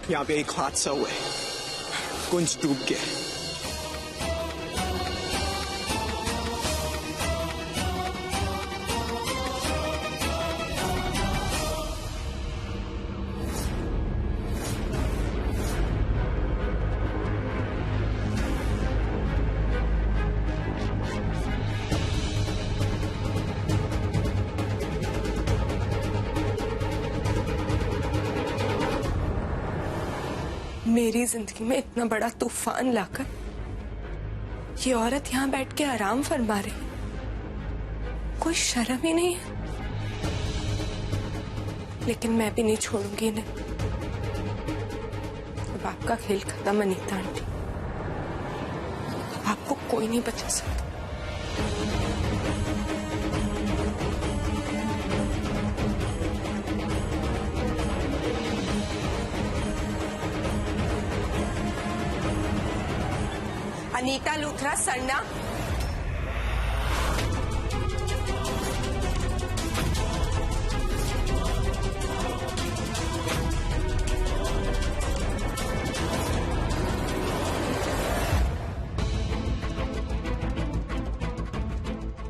यहाँ पे एक हादसा हुआ है, कुंज डूब गया है। मेरी जिंदगी में इतना बड़ा तूफान लाकर ये औरत यहाँ बैठ के आराम फरमा रही, कोई शर्म ही नहीं है। लेकिन मैं भी नहीं छोड़ूंगी इन्हें। अब आपका खेल खत्म अनीता आंटी, अब आपको कोई नहीं बचा सकता। अनीता लूथरा सरना,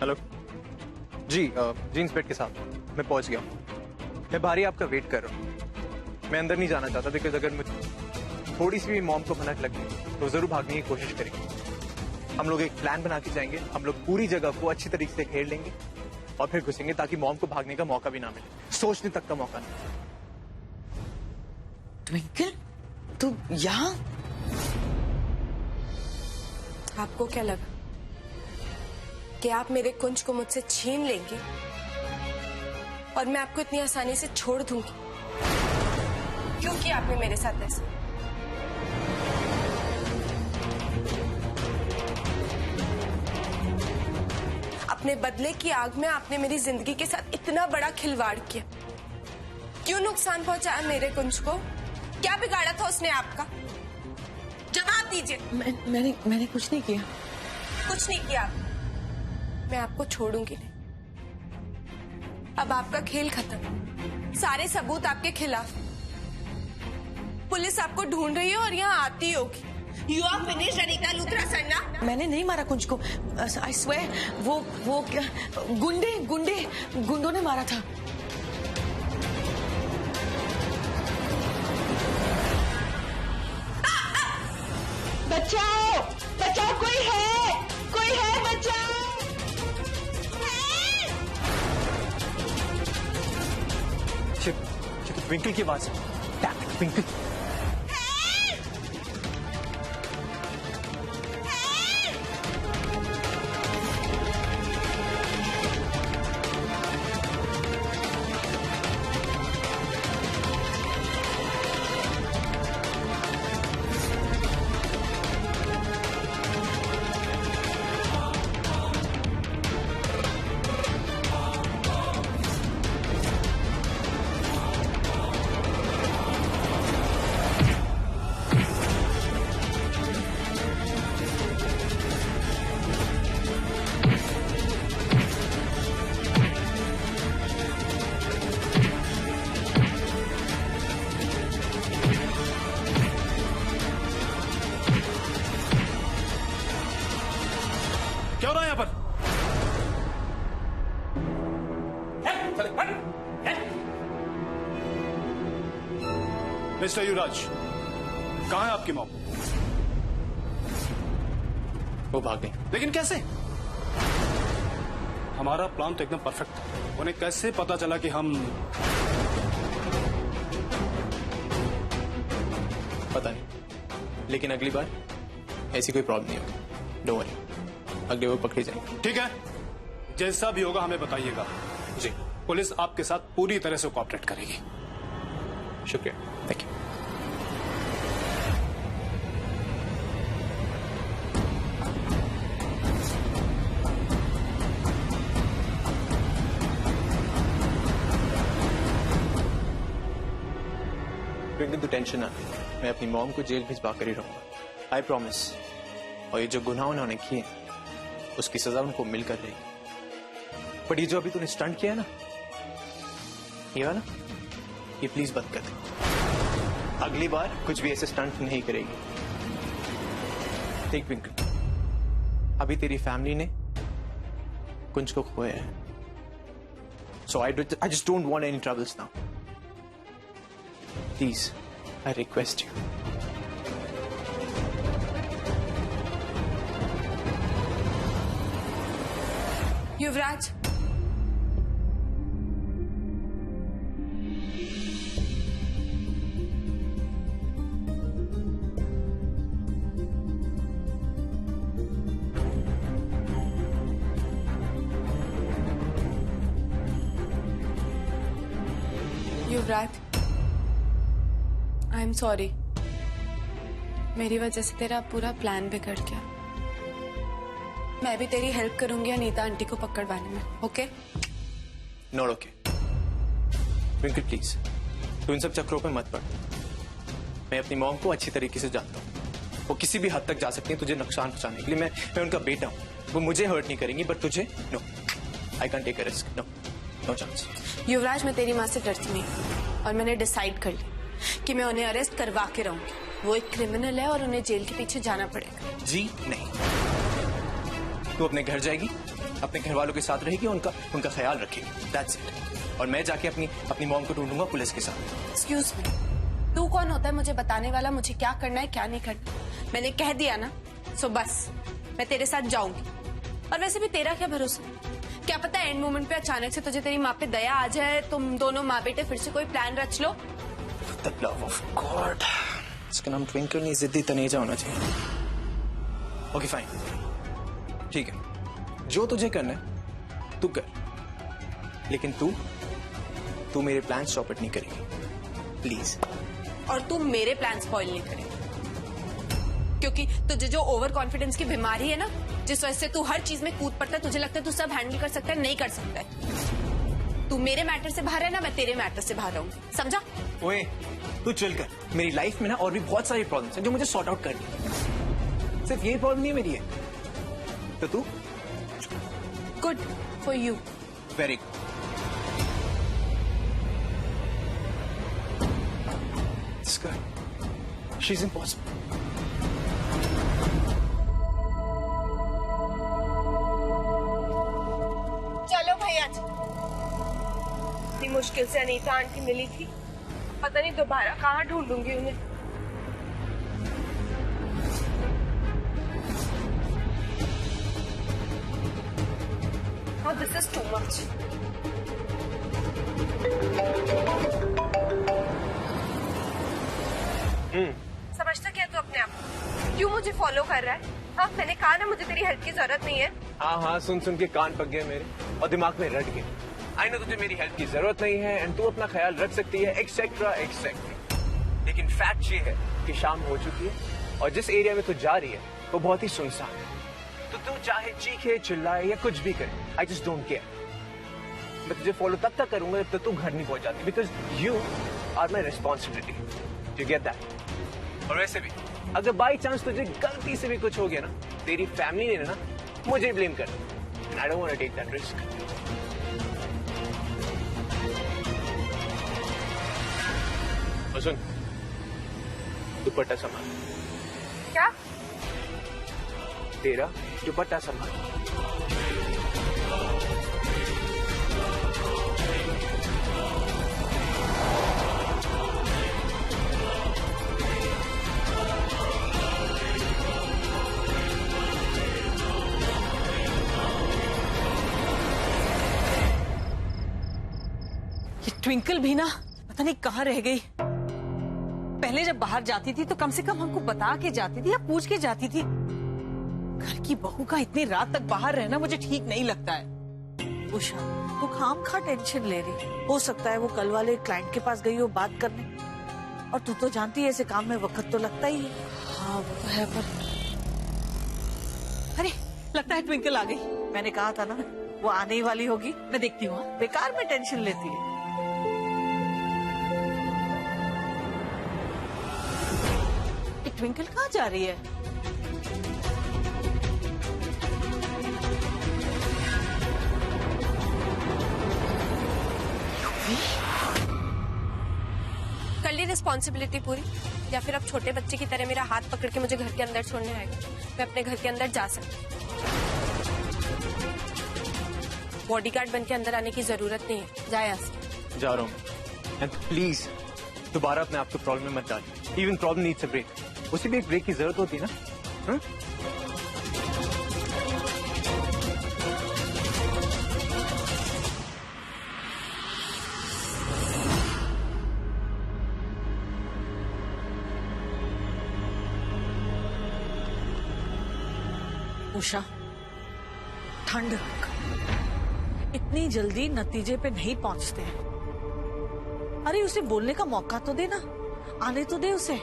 हेलो जी इंस्पेक्टर साहब, मैं पहुंच गया हूँ। मैं बाहर ही आपका वेट कर रहा हूँ। मैं अंदर नहीं जाना चाहता बिकॉज अगर मुझे थोड़ी सी भी मॉम को भनक लगी तो जरूर भागने की कोशिश करेंगे। हम लोग एक प्लान बना के जाएंगे, हम लोग पूरी जगह को अच्छी तरीके से घेर लेंगे और फिर घुसेंगे ताकि मॉम को भागने का मौका भी ना मिले, सोचने तक का मौका नहीं। ट्विंकल, तू यहाँ? आपको क्या लगा कि आप मेरे कुंज को मुझसे छीन लेंगे और मैं आपको इतनी आसानी से छोड़ दूंगी? क्यों किया आपने मेरे साथ ऐसा? अपने बदले की आग में आपने मेरी जिंदगी के साथ इतना बड़ा खिलवाड़ किया। क्यों नुकसान पहुंचाया मेरे कुंज को? क्या बिगाड़ा था उसने आपका? जवाब दीजिए। मैंने कुछ नहीं किया। कुछ नहीं किया। मैं आपको छोड़ूंगी नहीं। अब आपका खेल खत्म, सारे सबूत आपके खिलाफ। पुलिस आपको ढूंढ रही है और यहाँ आती होगी। You are finished, Anita Luthra Sarna. मैंने नहीं मारा कुंज को। I swear, वो क्या गुंडों ने मारा था। बचाओ, बचाओ, कोई है, बचाओ। ट्विंकल की आवाज है। ट्विंकल, क्या हो रहा है यहाँ पर? मिस्टर युवराज, कहाँ है आपकी मॉम? वो भाग गई। लेकिन कैसे? हमारा प्लान तो एकदम परफेक्ट था। उन्हें कैसे पता चला कि हम... पता नहीं, लेकिन अगली बार ऐसी कोई प्रॉब्लम नहीं होगी। डोंट वरी, अगले वो पकड़े जाएंगे। ठीक है, जैसा भी होगा हमें बताइएगा। जी, पुलिस आपके साथ पूरी तरह से कोऑपरेट करेगी। शुक्रिया, थैंक यू। ट्विंकल, तू टेंशन ना, मैं अपनी मॉम को जेल भिजवा कर ही रहूंगा, आई प्रॉमिस। और ये जो गुनाह उन्होंने किए उसकी सजा उनको मिलकर रहेगी। पर ये जो अभी तूने स्टंट किया है ना, ये वाला, ये प्लीज बंद कर दे। अगली बार कुछ भी ऐसे स्टंट नहीं करेगी। देख ट्विंकल, अभी तेरी फैमिली ने कुंज को खोया है, so I just don't want any troubles now. Please I request you. Yuvraj, Yuvraj, I am sorry. मेरी वजह से तेरा पूरा प्लान बिगड़ गया। मैं भी तेरी हेल्प करूंगी अनीता आंटी को पकड़वाने में, okay? Not okay. Twinkle please, तू इन सब चक्रों पे मत पड़। मैं अपनी मॉम को अच्छी तरीके से जानता हूँ। वो किसी भी हद तक जा सकती है तुझे नुकसान पहुंचाने के लिए। मैं उनका बेटा हूँ। वो मुझे हर्ट नहीं करेंगी, बट तुझे no, I can take a risk. No, no chance. Yuvraj, मैं तेरी माँ से डरती नहीं और मैंने डिसाइड कर ली कि मैं उन्हें अरेस्ट करवा के रहूंगी। वो एक क्रिमिनल है और उन्हें जेल के पीछे जाना पड़ेगा। जी नहीं, तू अपने घर जाएगी, अपने घर वालों के साथ रहेगी, उनका ख्याल रखेगी। That's it. और मैं जाके अपनी मॉम को ढूंढूंगा पुलिस के साथ। एक्सक्यूज मी, तू कौन होता है मुझे बताने वाला मुझे क्या करना है क्या नहीं करना? मैंने कह दिया ना, सो बस मैं तेरे साथ जाऊंगी। और वैसे भी तेरा क्या भरोसा, क्या पता एंड मोमेंट पे अचानक से तुझे तेरी माँ पे दया आ जाए, तुम दोनों माँ बेटे फिर से कोई प्लान रच लो। The love of God. इसका नाम ट्विंकल नहीं, जिद्दी तनेजा होना चाहिए। ओके फाइन, ठीक है, जो तुझे करना है तू कर, लेकिन तू मेरे प्लान चौपट नहीं करेगी, प्लीज। और तू मेरे प्लान स्पॉइल नहीं करेगा, क्योंकि तुझे जो ओवर कॉन्फिडेंस की बीमारी है ना, जिस वजह से तू हर चीज में कूद पड़ता है, तुझे लगता है तू सब हैंडल कर सकता है, नहीं कर सकता है। तू मेरे मैटर से बाहर है ना, मैं तेरे मैटर से बाहर रहूंगी, समझा? ओए तू चल कर, मेरी लाइफ में ना और भी बहुत सारी प्रॉब्लम्स हैं जो मुझे सॉर्ट आउट करनी है। सिर्फ यही प्रॉब्लम नहीं है मेरी है, तो तू good for you. Very good. This girl, she's impossible. चलो भैया, इतनी मुश्किल से अनीता आंटी मिली थी, पता नहीं दोबारा कहाँ ढूंढूंगी उन्हें। Oh, this is too much. समझता क्या तू अपने आप? क्यों मुझे फॉलो कर रहा है? हाँ, मैंने कहा ना मुझे तेरी हेल्प की जरूरत नहीं है। हाँ, सुन के कान पक गए मेरे और दिमाग में रट गए। आई नो तुझे मेरी हेल्प की जरूरत नहीं है एंड तू अपना ख्याल रख सकती है, एक्सेट्रा एक्सेट्रा। लेकिन फैक्ट ये है कि शाम हो चुकी है और जिस एरिया में तू जा रही है वो बहुत ही सुनसान है। तो तू चाहे चीखे चिल्लाए या कुछ भी करे, आई जस्ट डोंट केयर। मैं तुझे फॉलो तब तक करूंगा जब तक तू घर नहीं पहुंच जाती, because you are my responsibility. You get that? और वैसे भी अगर बाई चांस तुझे गलती से भी कुछ हो गया ना, तेरी फैमिली ने ना मुझे ब्लेम कर, and I don't want to take that risk. और सुन, दुपट्टा संभाल। क्या? तेरा दुपट्टा संभाल। ट्विंकल भी ना पता नहीं कहाँ रह गई। पहले जब बाहर जाती थी तो कम से कम हमको बता के जाती थी या पूछ के जाती थी। घर की बहू का इतनी रात तक बाहर रहना मुझे ठीक नहीं लगता है। उषा, वो खामखा टेंशन ले रही, हो सकता है वो कल वाले क्लाइंट के पास गई हो बात करने, और तू तो जानती है ऐसे काम में वक्त तो लगता ही है। हाँ वो तो है, पर अरे लगता है ट्विंकल आ गई। मैंने कहा था ना वो आने ही वाली होगी। मैं देखती हूँ। बेकार में टेंशन लेती है। ट्विंकल कहाँ जा रही है? कर ली रिस्पॉन्सिबिलिटी पूरी, या फिर अब छोटे बच्चे की तरह मेरा हाथ पकड़ के मुझे घर के अंदर छोड़ने आएगा? मैं अपने घर के अंदर जा सकती हूँ, बॉडीगार्ड बन के अंदर आने की जरूरत नहीं है। जाए यहाँ से। जा रहा हूँ। एंड प्लीज दोबारा अपने आप को प्रॉब्लम में मत डालिए। Even problem needs a break. उसे भी एक ब्रेक की जरूरत होती है ना। हाँ? उषा, ठंड रख, इतनी जल्दी नतीजे पे नहीं पहुंचते हैं। अरे उसे बोलने का मौका तो दे ना, आने तो दे उसे।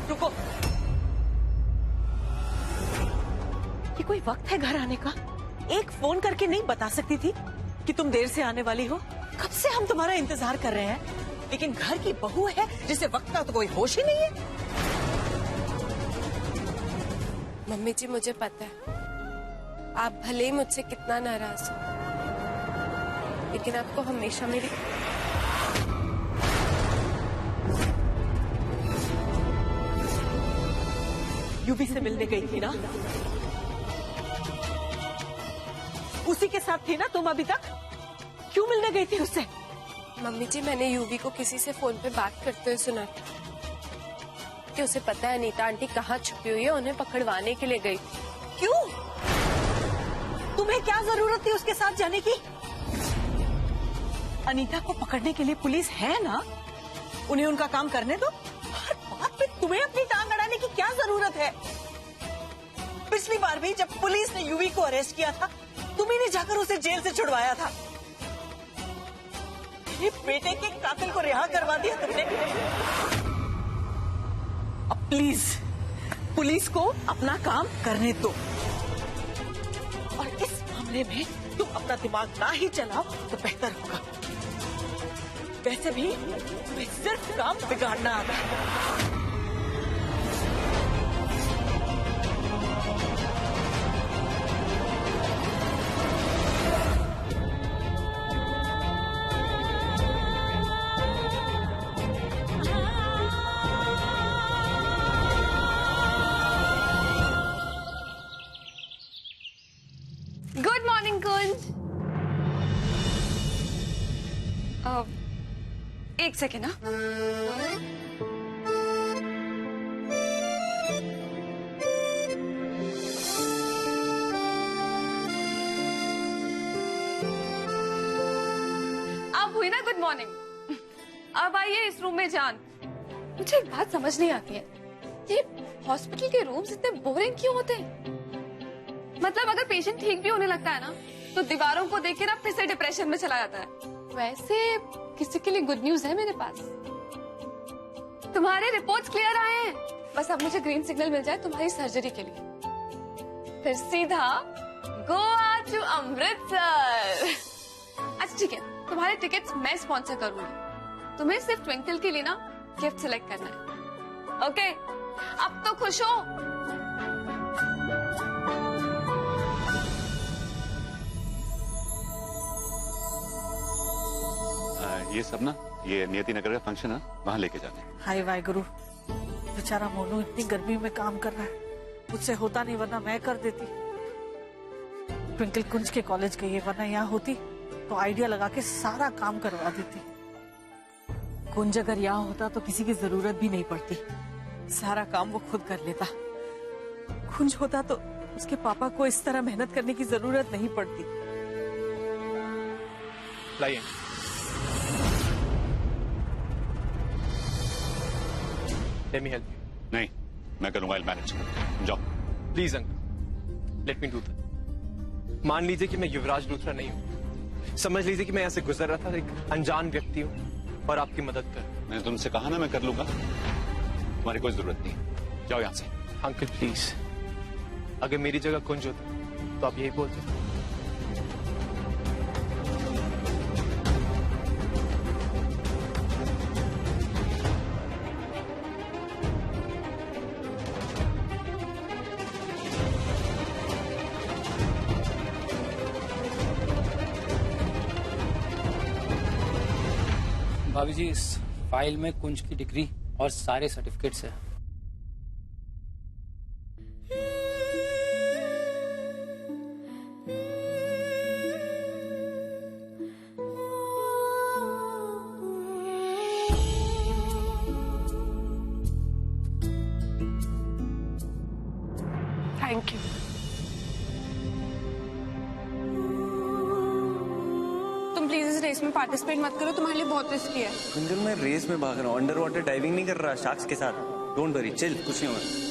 रुको, ये कोई वक्त है घर आने का? एक फोन करके नहीं बता सकती थी कि तुम देर से आने वाली हो? कब से हम तुम्हारा इंतजार कर रहे हैं, लेकिन घर की बहू है जिसे वक्त का तो कोई होश ही नहीं है। मम्मी जी, मुझे पता है आप भले ही मुझसे कितना नाराज हो, लेकिन आपको हमेशा मेरी यूवी से मिलने गई थी ना? उसी के साथ थी ना तुम अभी तक? क्यों मिलने गई थी उससे? मम्मी जी, मैंने यूवी को किसी से फोन पे बात करते हुए सुना था कि उसे पता है अनीता आंटी कहाँ छुपी हुई है, उन्हें पकड़वाने के लिए गई थी। क्यों? तुम्हें क्या जरूरत थी उसके साथ जाने की? अनीता को पकड़ने के लिए पुलिस है ना, उन्हें उनका काम करने दो। हर बात पे तुम्हें अपनी टांग अड़ाने की क्या जरूरत है? पिछली बार भी जब पुलिस ने यूवी को अरेस्ट किया था, तुम्ही ने जाकर उसे जेल से छुड़वाया था। ये बेटे के कातिल को रिहा करवा दिया तुमने। अब प्लीज पुलिस को अपना काम करने दो, और इस मामले में तुम अपना दिमाग ना ही चलाओ तो बेहतर होगा। वैसे भी तुम्हें सिर्फ काम बिगाड़ना आता है। गुड मॉर्निंग कुंज। एक सेकेंड ना। अब हुई ना गुड मॉर्निंग। अब आइए इस रूम में जान। मुझे एक बात समझ नहीं आती है, ये हॉस्पिटल के रूम्स इतने बोरिंग क्यों होते हैं? मतलब अगर पेशेंट ठीक भी होने लगता है ना, तो दीवारों को देख के ना फिर से डिप्रेशन में चला जाता है। वैसे किसी के लिए गुड न्यूज है मेरे पास, तुम्हारे रिपोर्ट्स क्लियर आए हैं। बस अब मुझे ग्रीन सिग्नल मिल जाए तुम्हारी सर्जरी के लिए, फिर सीधा गोवा टू अमृतसर। अच्छा ठीक है, तुम्हारे टिकट्स मैं स्पॉन्सर करूंगी, तुम्हें सिर्फ ट्विंकल के लिए ना गिफ्ट सिलेक्ट करना है। ओके, अब तो खुश हो? ये सब ना, ये नियति नगर का फंक्शन है, वहाँ लेके जाते हैं। हाय वाहिगुरु, बेचारा मोनू इतनी गर्मी में काम कर रहा है, मुझसे होता नहीं, वरना मैं कर देती। ट्विंकल कुंज के कॉलेज गई है, वरना यहाँ होती तो आइडिया लगा के सारा काम करवा देती। कुंज अगर यहाँ होता तो किसी की जरूरत भी नहीं पड़ती, सारा काम वो खुद कर लेता। कुंज होता तो उसके पापा को इस तरह मेहनत करने की जरूरत नहीं पड़ती। लाइए। Let me help you. नहीं, मैं करूंगा, I'll manage। जाओ। Please uncle, let me do that. मान लीजिए कि मैं युवराज लूथरा नहीं हूँ, समझ लीजिए कि मैं यहाँ से गुजर रहा था, एक अनजान व्यक्ति हूँ और आपकी मदद कर। मैंने तुमसे कहा ना मैं कर लूंगा, तुम्हारी कोई जरूरत नहीं, जाओ यहाँ से। अंकल प्लीज, अगर मेरी जगह कुंज होता तो आप यही बोलते। भाभी जी, इस फाइल में कुंज की डिग्री और सारे सर्टिफिकेट्स है। Thank you. तुम प्लीज इस रेस में पार्टिसिपेट मत करो, तुम्हारे लिए बहुत रिस्की है। ट्विंकल, मैं रेस में भाग रहा हूँ, अंडर वाटर डाइविंग नहीं कर रहा शार्क्स के साथ। डोंट वरी, चिल, कुछ नहीं होगा।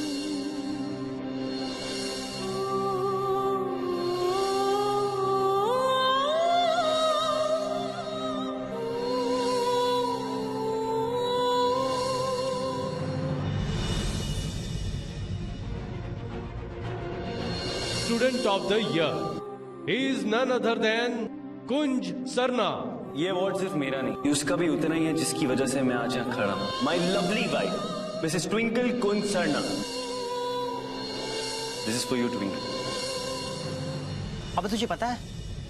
Student of the year. He is none other than कुंज सरना। ये अवार्ड सिर्फ मेरा नहीं, उसका भी उतना ही है जिसकी वजह से मैं आज यहाँ खड़ा हूँ। My lovely wife Mrs twinkle Kunj Sarna. This is for you twinkle. अब तुझे पता है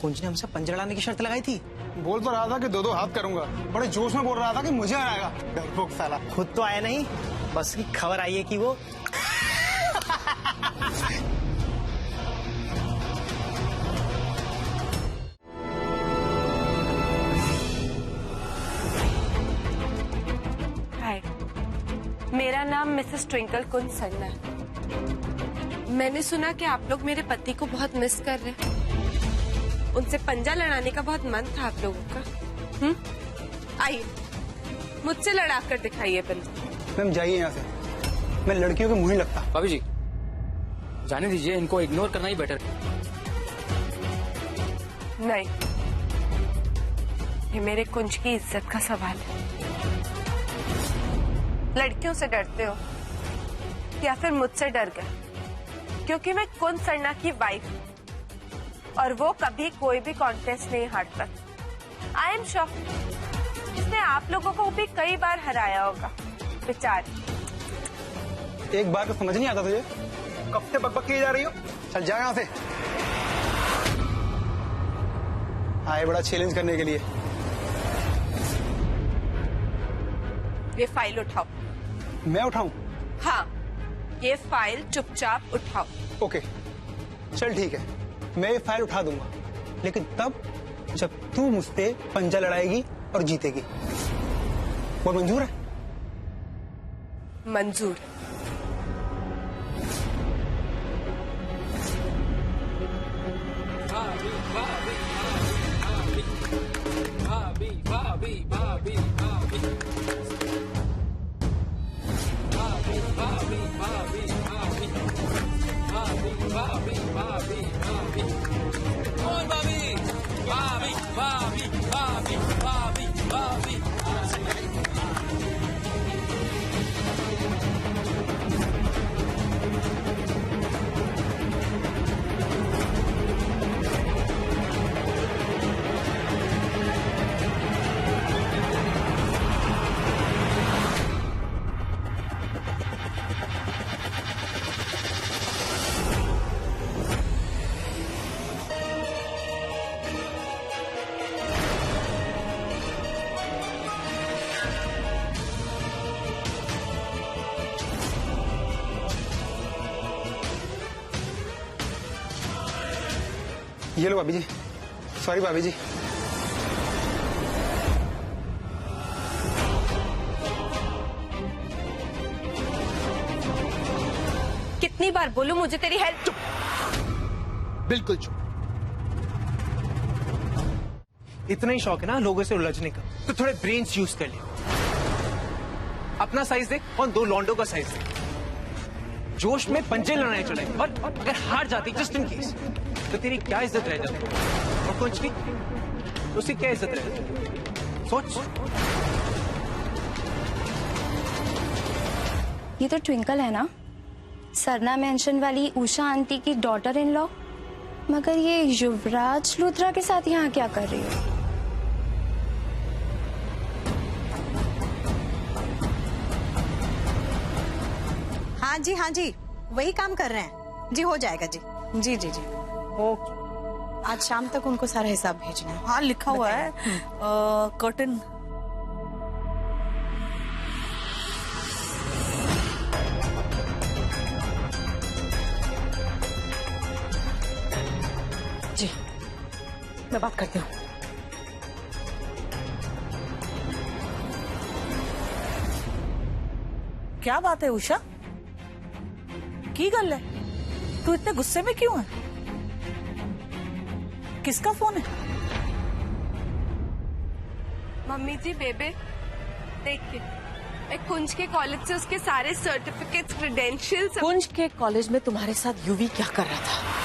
कुंज ने हमसे पंजा लड़ाने की शर्त लगाई थी। बोल तो रहा था कि 2-2 हाथ करूंगा, बड़े जोश में बोल रहा था कि मुझे हराएगा। डरपोक साला। खुद तो आया नहीं, बस की खबर आई है कि वो मेरा नाम मिसेस ट्विंकल कुंज सरना है। मैंने सुना कि आप लोग मेरे पति को बहुत मिस कर रहे हैं। उनसे पंजा लड़ाने का बहुत मन था आप लोगों का। आइए, मुझसे लड़ा कर दिखाइए पंजा। मैम जाइए यहाँ से, मैं लड़कियों के मुंह ही लगता। भाभी जी, जाने दीजिए, इनको इग्नोर करना ही बेटर। नहीं, ये मेरे कुंज की इज्जत का सवाल है। लड़कियों से डरते हो या फिर मुझसे डर गए? क्योंकि मैं कुंज सरना की वाइफ हूं और वो कभी कोई भी कॉन्टेस्ट नहीं हारता। आई एम श्योर इसने आप लोगों को भी कई बार हराया होगा। बेचारी। एक बार तो समझ नहीं आता तुझे, कब से बकबक की जा रही हो? चल जा यहाँ से। आए बड़ा चैलेंज करने के लिए। ये फाइल उठाओ। मैं उठाऊं? हाँ, ये फाइल चुपचाप उठाओ। ओके, चल ठीक है, मैं ये फाइल उठा दूंगा, लेकिन तब जब तू मुझसे पंजा लड़ाएगी और जीतेगी। वो मंजूर है? मंजूर। ये लो भाभी जी। सॉरी भाभी जी। कितनी बार बोलूं मुझे तेरी हेल्प? बिल्कुल चुप। इतना ही शौक है ना लोगों से उलझने का, तो थोड़े ब्रेन्स यूज कर ले। अपना साइज देख और 2 लॉन्डो का साइज देख। जोश में पंजे लड़ाने चले और अगर हार जाती जस्ट इन केस तो तेरी क्या इज्जत रह जाती? और कुछ की उसकी क्या इज्जत रह जाती? सोच। ये तो ट्विंकल है ना, सरना मेंशन वाली उषा आंटी की डॉटर इन लॉ। मगर ये युवराज लूथरा के साथ यहाँ क्या कर रही है? हाँ जी, वही काम कर रहे हैं जी। हो जाएगा जी। जी जी जी। ओके, आज शाम तक उनको सारा हिसाब भेजना है। हाँ, लिखा हुआ है कर्टन जी, मैं बात करती हूँ। क्या बात है उषा, की गल है? तू इतने गुस्से में क्यों है? किसका फोन है? मम्मी जी बेबे देखिए, मैं कुंज के कॉलेज से उसके सारे सर्टिफिकेट्स क्रेडेंशियल्स। कुंज के कॉलेज में तुम्हारे साथ यूवी क्या कर रहा था?